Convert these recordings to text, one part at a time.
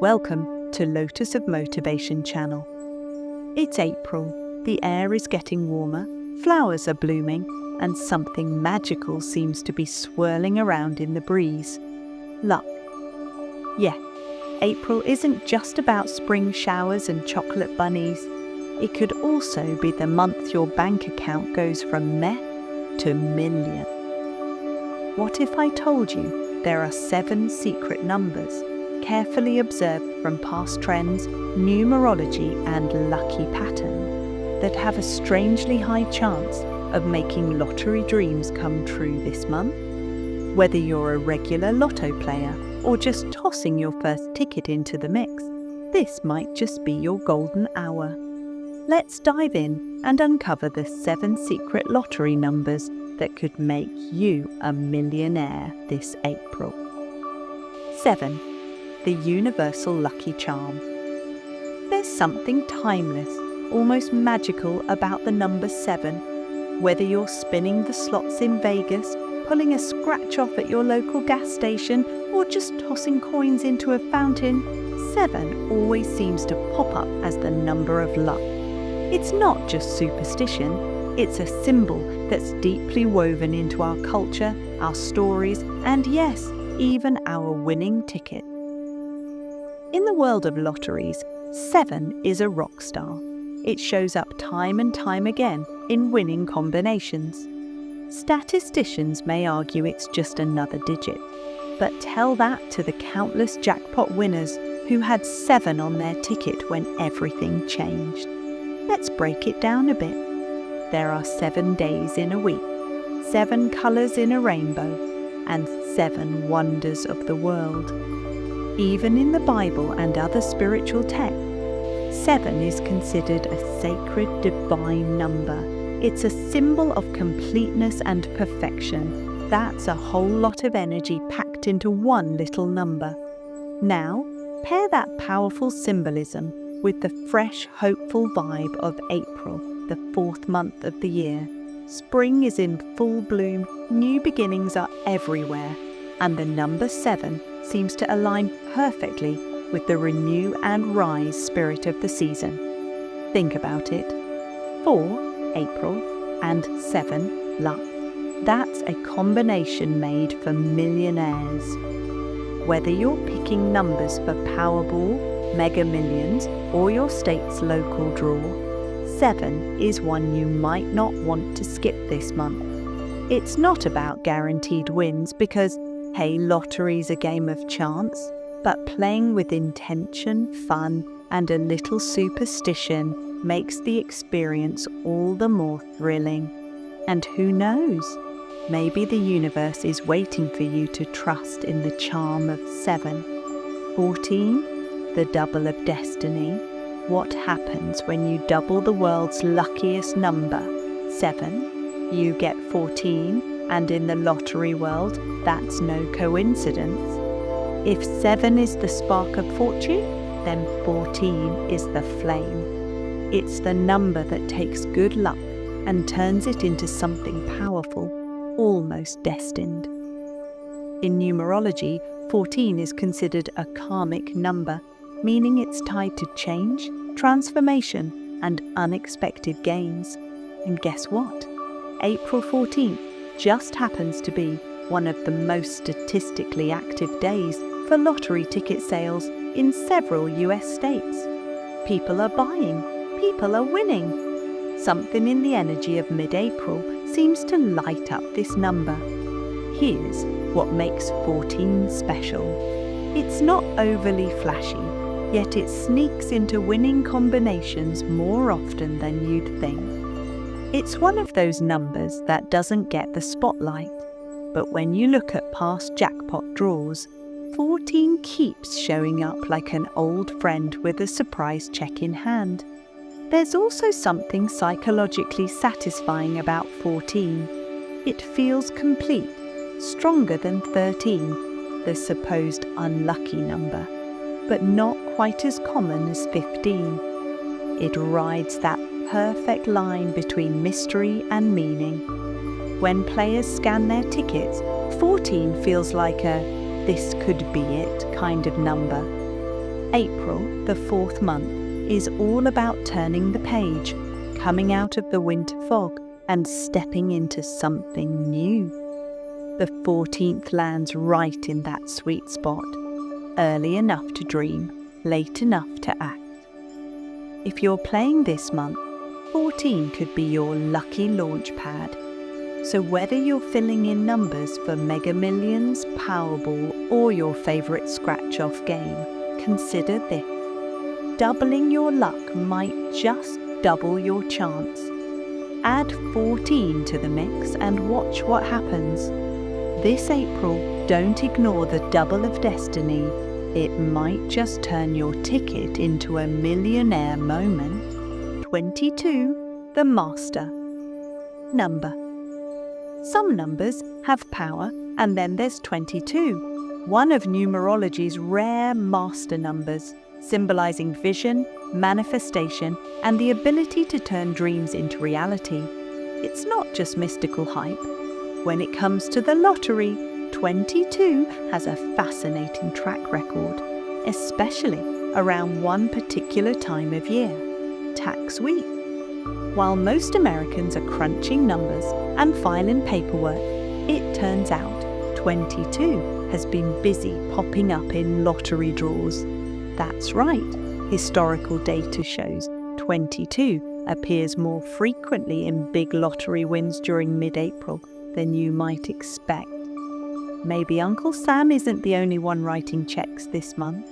Welcome to Lotus of Motivation channel. It's April, the air is getting warmer, flowers are blooming, and something magical seems to be swirling around in the breeze. Luck. Yeah, April isn't just about spring showers and chocolate bunnies. It could also be the month your bank account goes from meh to million. What if I told you there are 7 secret numbers, carefully observed from past trends, numerology and lucky pattern, that have a strangely high chance of making lottery dreams come true this month? Whether you're a regular lotto player or just tossing your first ticket into the mix, this might just be your golden hour. Let's dive in and uncover the 7 secret lottery numbers that could make you a millionaire this April. 7. The universal lucky charm. There's something timeless, almost magical about the number 7. Whether you're spinning the slots in Vegas, pulling a scratch off at your local gas station, or just tossing coins into a fountain, 7 always seems to pop up as the number of luck. It's not just superstition, it's a symbol that's deeply woven into our culture, our stories, and yes, even our winning ticket. In the world of lotteries, 7 is a rock star. It shows up time and time again in winning combinations. Statisticians may argue it's just another digit, but tell that to the countless jackpot winners who had 7 on their ticket when everything changed. Let's break it down a bit. There are 7 days in a week, 7 colours in a rainbow, and 7 wonders of the world. Even in the Bible and other spiritual texts, 7 is considered a sacred divine number. It's a symbol of completeness and perfection. That's a whole lot of energy packed into one little number. Now, pair that powerful symbolism with the fresh, hopeful vibe of April, the 4th month of the year. Spring is in full bloom, new beginnings are everywhere, and the number 7 seems to align perfectly with the renew and rise spirit of the season. Think about it. 4, April, and 7, luck. That's a combination made for millionaires. Whether you're picking numbers for Powerball, Mega Millions, or your state's local draw, 7 is one you might not want to skip this month. It's not about guaranteed wins because, hey, lottery's a game of chance, but playing with intention, fun, and a little superstition makes the experience all the more thrilling. And who knows? Maybe the universe is waiting for you to trust in the charm of 7. 14, the double of destiny. What happens when you double the world's luckiest number? 7. You get 14, and in the lottery world, that's no coincidence. If 7 is the spark of fortune, then 14 is the flame. It's the number that takes good luck and turns it into something powerful, almost destined. In numerology, 14 is considered a karmic number, meaning it's tied to change, transformation, and unexpected gains. And guess what? April 14th just happens to be one of the most statistically active days for lottery ticket sales in several US states. People are buying, people are winning. Something in the energy of mid-April seems to light up this number. Here's what makes 14 special. It's not overly flashy, yet it sneaks into winning combinations more often than you'd think. It's one of those numbers that doesn't get the spotlight, but when you look at past jackpot draws, 14 keeps showing up like an old friend with a surprise check in hand. There's also something psychologically satisfying about 14. It feels complete, stronger than 13, the supposed unlucky number, but not quite as common as 15. It rides that perfect line between mystery and meaning. When players scan their tickets, 14 feels like a "this could be it" kind of number. April, the fourth month, is all about turning the page, coming out of the winter fog and stepping into something new. The 14th lands right in that sweet spot, early enough to dream, late enough to act. If you're playing this month, 14 could be your lucky launch pad. So whether you're filling in numbers for Mega Millions, Powerball, or your favourite scratch-off game, consider this. Doubling your luck might just double your chance. Add 14 to the mix and watch what happens. This April, don't ignore the double of destiny. It might just turn your ticket into a millionaire moment. 22, the master number. Some numbers have power, and then there's 22, one of numerology's rare master numbers, symbolizing vision, manifestation, and the ability to turn dreams into reality. It's not just mystical hype. When it comes to the lottery, 22 has a fascinating track record, especially around one particular time of year, tax week. While most Americans are crunching numbers and filing paperwork, it turns out 22 has been busy popping up in lottery draws. That's right, historical data shows 22 appears more frequently in big lottery wins during mid-April than you might expect. Maybe Uncle Sam isn't the only one writing checks this month,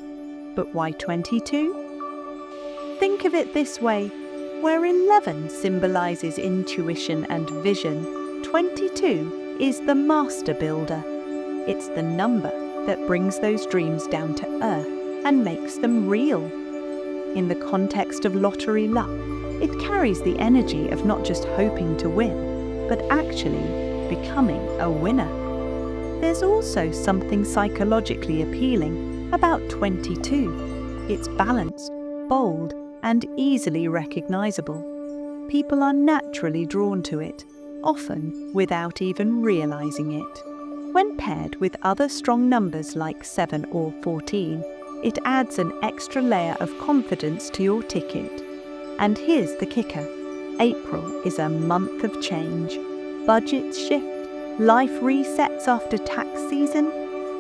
but why 22? Think of it this way. Where 11 symbolizes intuition and vision, 22 is the master builder. It's the number that brings those dreams down to earth and makes them real. In the context of lottery luck, it carries the energy of not just hoping to win, but actually becoming a winner. There's also something psychologically appealing about 22. It's balanced, bold, and easily recognizable. People are naturally drawn to it, often without even realizing it. When paired with other strong numbers like 7 or 14, it adds an extra layer of confidence to your ticket. And here's the kicker. April is a month of change. Budgets shift, life resets after tax season,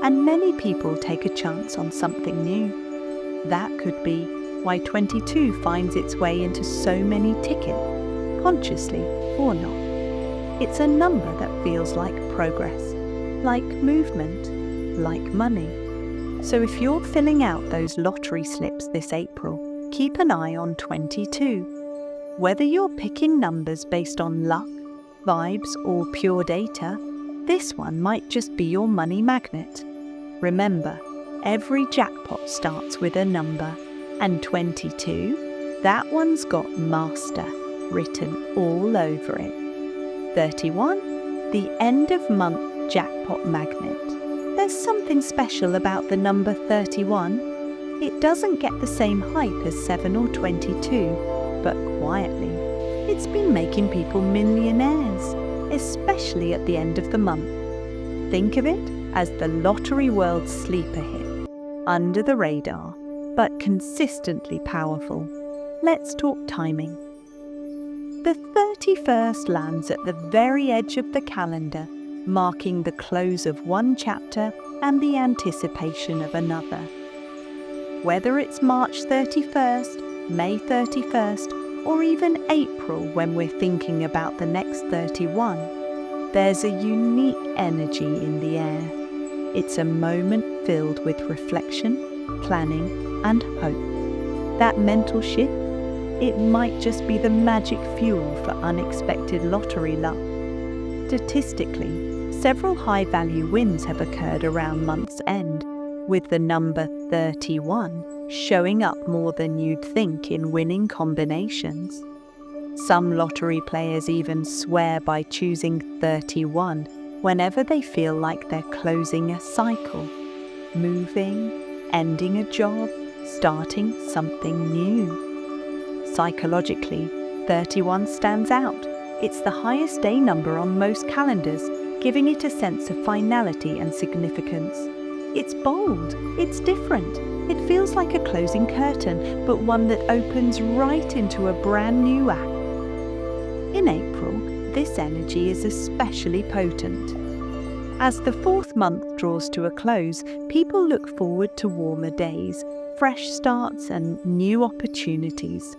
and many people take a chance on something new. That could be why 22 finds its way into so many tickets, consciously or not. It's a number that feels like progress, like movement, like money. So if you're filling out those lottery slips this April, keep an eye on 22. Whether you're picking numbers based on luck, vibes, or pure data, this one might just be your money magnet. Remember, every jackpot starts with a number. And 22, that one's got master written all over it. 31, the end of month jackpot magnet. There's something special about the number 31. It doesn't get the same hype as 7 or 22, but quietly, it's been making people millionaires, especially at the end of the month. Think of it as the lottery world's sleeper hit, under the radar, but consistently powerful. Let's talk timing. The 31st lands at the very edge of the calendar, marking the close of one chapter and the anticipation of another. Whether it's March 31st, May 31st, or even April when we're thinking about the next 31, there's a unique energy in the air. It's a moment filled with reflection, planning, and hope. That mental shift, it might just be the magic fuel for unexpected lottery luck. Statistically, several high-value wins have occurred around month's end, with the number 31 showing up more than you'd think in winning combinations. Some lottery players even swear by choosing 31 whenever they feel like they're closing a cycle, moving, ending a job, starting something new. Psychologically, 31 stands out. It's the highest day number on most calendars, giving it a sense of finality and significance. It's bold, it's different, It feels like a closing curtain, but one that opens right into a brand new act. In April, this energy is especially potent. As the fourth month draws to a close, people look forward to warmer days, fresh starts, and new opportunities.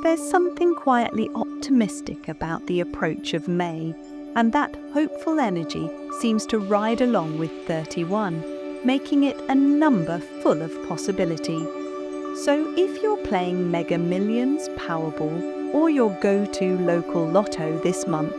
There's something quietly optimistic about the approach of May, and that hopeful energy seems to ride along with 31, making it a number full of possibility. So if you're playing Mega Millions, Powerball, or your go-to local lotto this month,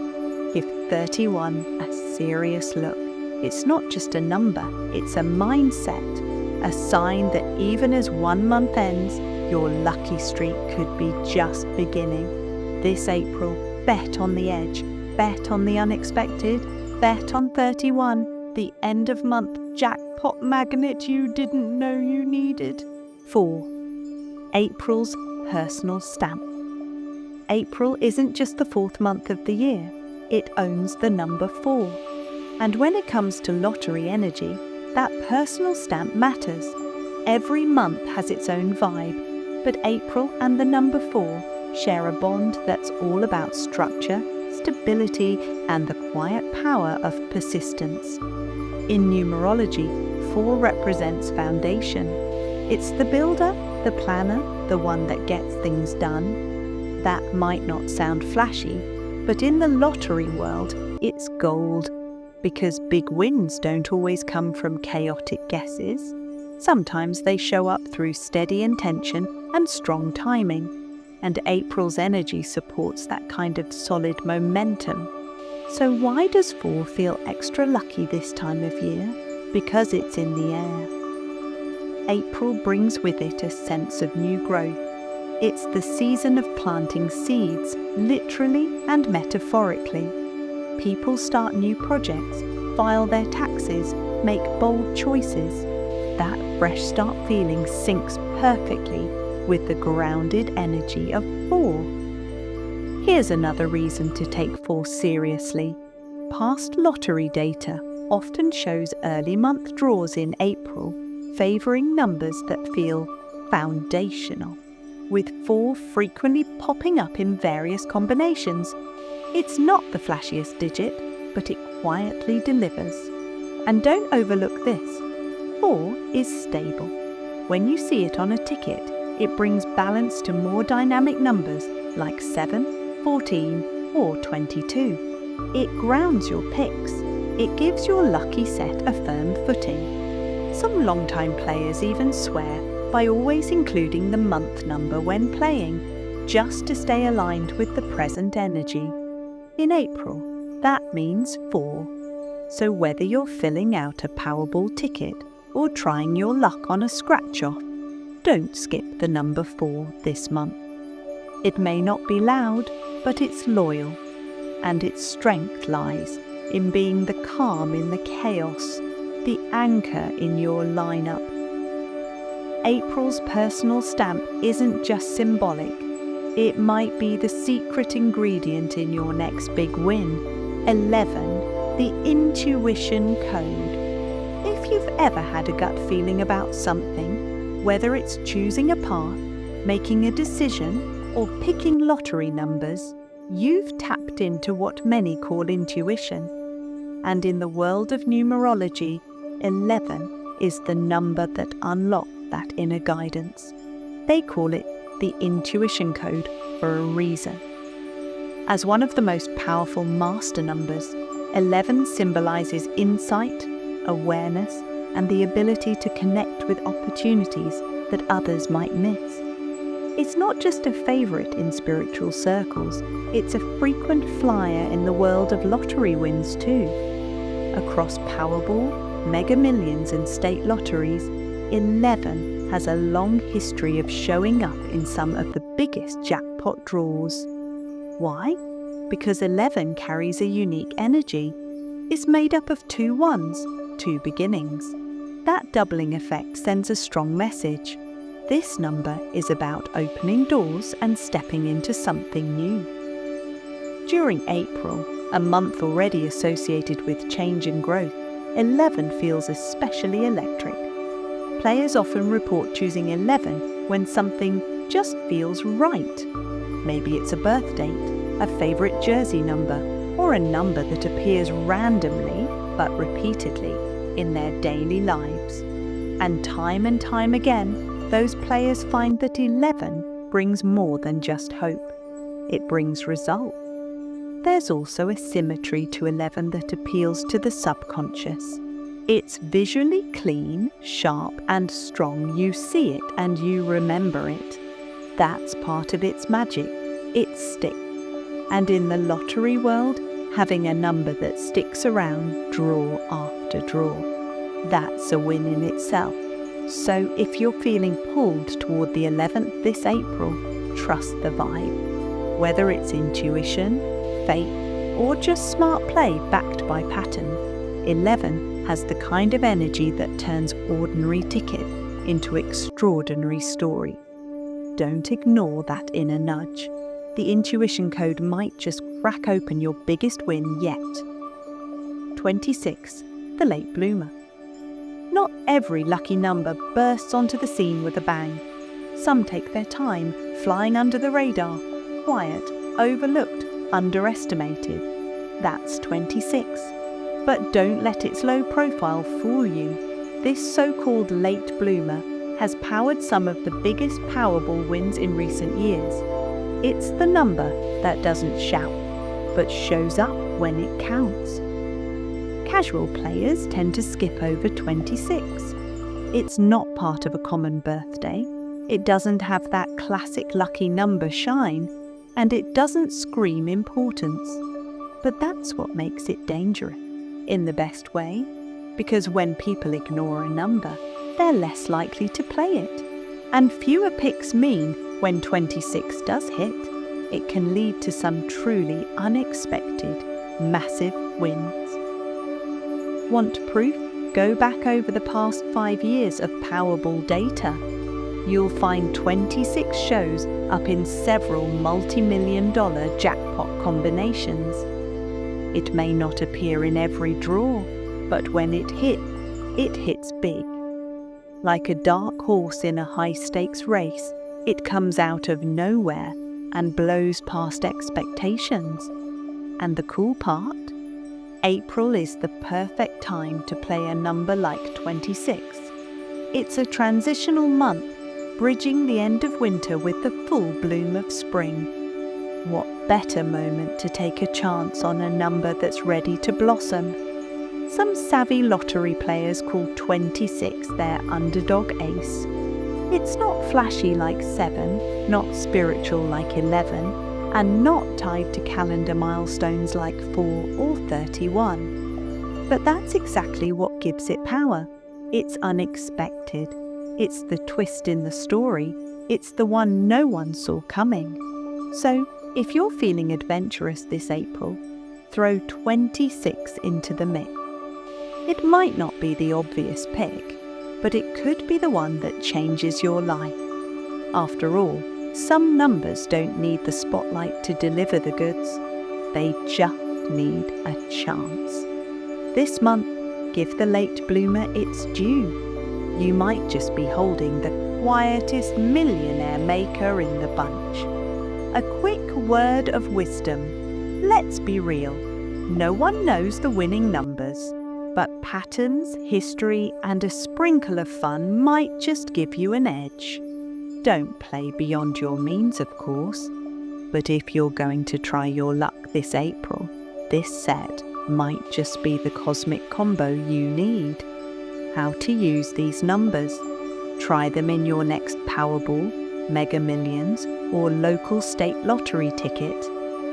give 31 a serious look. It's not just a number, it's a mindset, a sign that even as one month ends, your lucky streak could be just beginning. This April, bet on the edge, bet on the unexpected, bet on 31, the end of month jackpot magnet you didn't know you needed. 4. April's personal stamp. April isn't just the fourth month of the year, it owns the number 4. And when it comes to lottery energy, that personal stamp matters. Every month has its own vibe, but April and the number 4 share a bond that's all about structure, stability, and the quiet power of persistence. In numerology, 4 represents foundation. It's the builder, the planner, the one that gets things done. That might not sound flashy, but in the lottery world, it's gold. Because big wins don't always come from chaotic guesses. Sometimes they show up through steady intention and strong timing. And April's energy supports that kind of solid momentum. So why does 4 feel extra lucky this time of year? Because it's in the air. April brings with it a sense of new growth. It's the season of planting seeds, literally and metaphorically. People start new projects, file their taxes, make bold choices. That fresh start feeling syncs perfectly with the grounded energy of 4. Here's another reason to take 4 seriously. Past lottery data often shows early month draws in April, favouring numbers that feel foundational, with 4 frequently popping up in various combinations. It's not the flashiest digit, but it quietly delivers. And don't overlook this. 4 is stable. When you see it on a ticket, it brings balance to more dynamic numbers like 7, 14, or 22. It grounds your picks. It gives your lucky set a firm footing. Some long-time players even swear by always including the month number when playing, just to stay aligned with the present energy. In April, that means 4. So whether you're filling out a Powerball ticket or trying your luck on a scratch-off, don't skip the number 4 this month. It may not be loud, but it's loyal, and its strength lies in being the calm in the chaos, the anchor in your lineup. April's personal stamp isn't just symbolic. It might be the secret ingredient in your next big win. 11, the intuition code. If you've ever had a gut feeling about something, whether it's choosing a path, making a decision, or picking lottery numbers, you've tapped into what many call intuition. And in the world of numerology, 11 is the number that unlocks that inner guidance. They call it the intuition code for a reason. As one of the most powerful master numbers, 11 symbolizes insight, awareness, and the ability to connect with opportunities that others might miss. It's not just a favorite in spiritual circles, it's a frequent flyer in the world of lottery wins too. Across Powerball, Mega Millions, and state lotteries, 11 has a long history of showing up in some of the biggest jackpot draws. Why? Because 11 carries a unique energy. It's made up of 2 ones, 2 beginnings. That doubling effect sends a strong message. This number is about opening doors and stepping into something new. During April, a month already associated with change and growth, 11 feels especially electric. Players often report choosing 11 when something just feels right. Maybe it's a birth date, a favorite jersey number, or a number that appears randomly but repeatedly in their daily lives. And time again, those players find that 11 brings more than just hope. It brings result. There's also a symmetry to 11 that appeals to the subconscious. It's visually clean, sharp, and strong. You see it and you remember it. That's part of its magic. It sticks. And in the lottery world, having a number that sticks around draw after draw, that's a win in itself. So if you're feeling pulled toward the 11th this April, trust the vibe. Whether it's intuition, fate, or just smart play backed by pattern, 11 has the kind of energy that turns ordinary ticket into extraordinary story. Don't ignore that inner nudge. The intuition code might just crack open your biggest win yet. 26. The late bloomer. Not every lucky number bursts onto the scene with a bang. Some take their time, flying under the radar, quiet, overlooked, underestimated. That's 26. But don't let its low profile fool you. This so-called late bloomer has powered some of the biggest Powerball wins in recent years. It's the number that doesn't shout, but shows up when it counts. Casual players tend to skip over 26. It's not part of a common birthday. It doesn't have that classic lucky number shine, and it doesn't scream importance. But that's what makes it dangerous, in the best way, because when people ignore a number, they're less likely to play it. And fewer picks mean when 26 does hit, it can lead to some truly unexpected, massive wins. Want proof? Go back over the past 5 years of Powerball data. You'll find 26 shows up in several multi-million-dollar jackpot combinations. It may not appear in every draw, but when it hits big. Like a dark horse in a high-stakes race, it comes out of nowhere and blows past expectations. And the cool part? April is the perfect time to play a number like 26. It's a transitional month, bridging the end of winter with the full bloom of spring. What better moment to take a chance on a number that's ready to blossom? Some savvy lottery players call 26 their underdog ace. It's not flashy like 7, not spiritual like 11, and not tied to calendar milestones like 4 or 31. But that's exactly what gives it power. It's unexpected. It's the twist in the story. It's the one no one saw coming. So, if you're feeling adventurous this April, throw 26 into the mix. It might not be the obvious pick, but it could be the one that changes your life. After all, some numbers don't need the spotlight to deliver the goods. They just need a chance. This month, give the late bloomer its due. You might just be holding the quietest millionaire maker in the bunch. A quick word of wisdom. Let's be real. No one knows the winning numbers, but patterns, history, and a sprinkle of fun might just give you an edge. Don't play beyond your means, of course, but if you're going to try your luck this April, this set might just be the cosmic combo you need. How to use these numbers. Try them in your next Powerball, Mega Millions, or local state lottery ticket.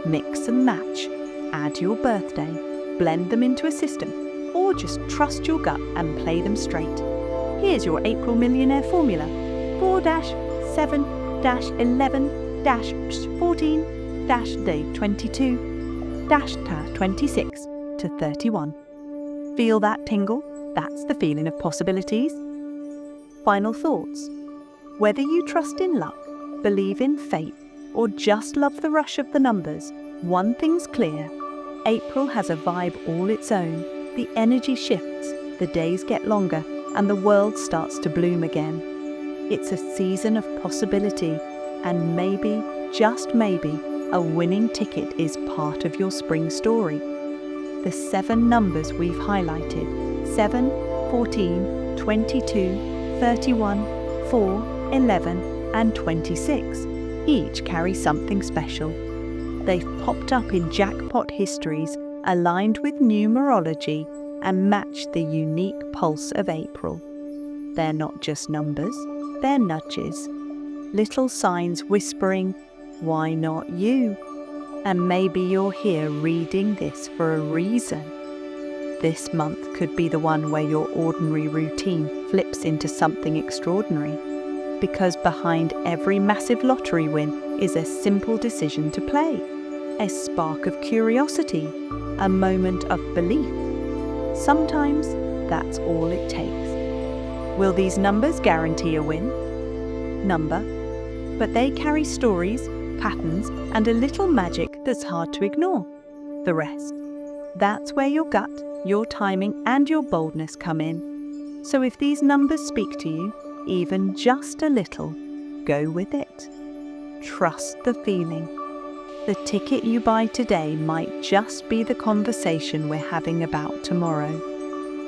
Mix and match. Add your birthday. Blend them into a system. Or just trust your gut and play them straight. Here's your April Millionaire formula. 4-7-11-14-22-26 to 31. Feel that tingle? That's the feeling of possibilities. Final thoughts. Whether you trust in luck, believe in fate, or just love the rush of the numbers, one thing's clear. April has a vibe all its own. The energy shifts, the days get longer, and the world starts to bloom again. It's a season of possibility, and maybe, just maybe, a winning ticket is part of your spring story. The 7 numbers we've highlighted, 7, 14, 22, 31, 4, 11, and 26, each carry something special. They've popped up in jackpot histories aligned with numerology and match the unique pulse of April. They're not just numbers, they're nudges. Little signs whispering, "Why not you?" And maybe you're here reading this for a reason. This month could be the one where your ordinary routine flips into something extraordinary. Because behind every massive lottery win is a simple decision to play, a spark of curiosity, a moment of belief. Sometimes that's all it takes. Will these numbers guarantee a win? Number, but they carry stories, patterns, and a little magic that's hard to ignore. The rest. That's where your gut, your timing, and your boldness come in. So if these numbers speak to you, even just a little, go with it. Trust the feeling. The ticket you buy today might just be the conversation we're having about tomorrow.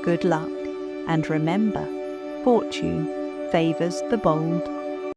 Good luck, and remember, fortune favors the bold.